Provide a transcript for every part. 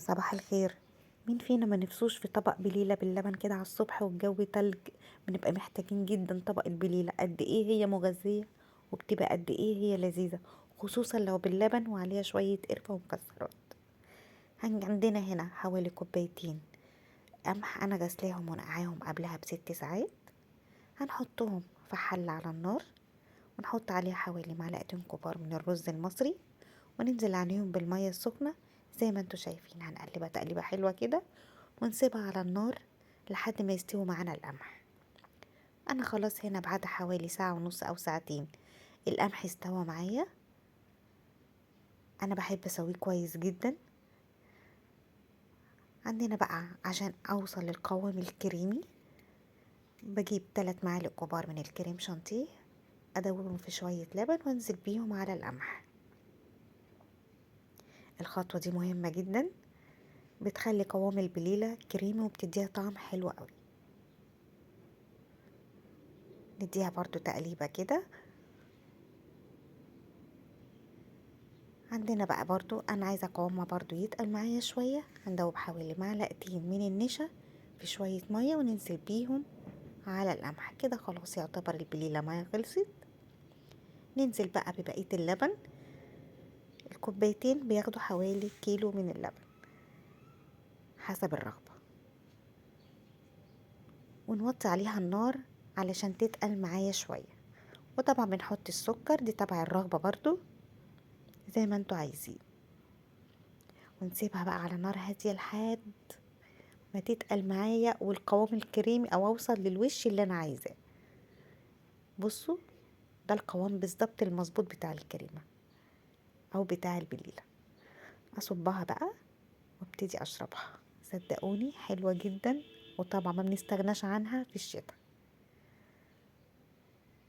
صباح الخير. مين فينا ما نفسوش في طبق بليلة باللبن كده على الصبح والجو تلج؟ بنبقى محتاجين جدا طبق البليلة. قد ايه هي مغذية وبتبقى قد ايه هي لذيذة، خصوصا لو باللبن وعليها شوية قرفة ومكسرات. عندنا هنا حوالي كوبايتين قمح، انا غسلاهم ونقعاهم قبلها ب6 ساعات. هنحطهم في حلة على النار، ونحط عليها حوالي معلقتين كبار من الرز المصري، وننزل عليهم بالمية السخنة زي ما انتوا شايفين. هنقلبها تقليبة حلوة كده ونسيبها على النار لحد ما يستوي معانا القمح. انا خلاص هنا بعد حوالي ساعة ونص او ساعتين القمح استوى معايا. انا بحب اسويه كويس جدا. عندنا بقى عشان اوصل للقوام الكريمي بجيب 3 معالق كبار من الكريم شانتيه، ادوبهم في شوية لبن وانزل بيهم على القمح. الخطوة دي مهمة جدا، بتخلي قوام البليلة كريمي وبتديها طعم حلو قوي. نديها برضو تقليبة كده. عندنا بقى برضو انا عايزة قوامها برضو يتقل معايا شوية. هندوب حوالي معلقتين من النشا في شوية مية وننزل بيهم على القمح كده. خلاص يعتبر البليلة مية خلصت. ننزل بقى ببقية اللبن. الكوبايتين بياخدوا حوالي كيلو من اللبن حسب الرغبة، ونوطي عليها النار علشان تتقل معايا شوية. وطبعا بنحط السكر، دي تبع الرغبة برضو زي ما انتوا عايزين. ونسيبها بقى على نار هادية لحد ما تتقل معايا والقوام الكريمي او اوصل للوش اللي انا عايزاه. بصوا، ده القوام بالظبط المظبوط بتاع الكريمة او بتاع البليلة. اصبها بقى وابتدي اشربها. صدقوني حلوة جدا، وطبعا ما بنستغناش عنها في الشتاء.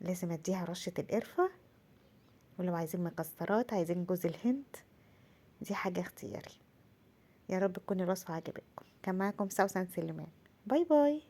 لازم اديها رشة القرفة، ولو عايزين مكسرات عايزين جوز الهند، دي حاجة اختياري. يا رب تكون الوصفة عجبتكم. كان معاكم سوسن سليمان. باي باي.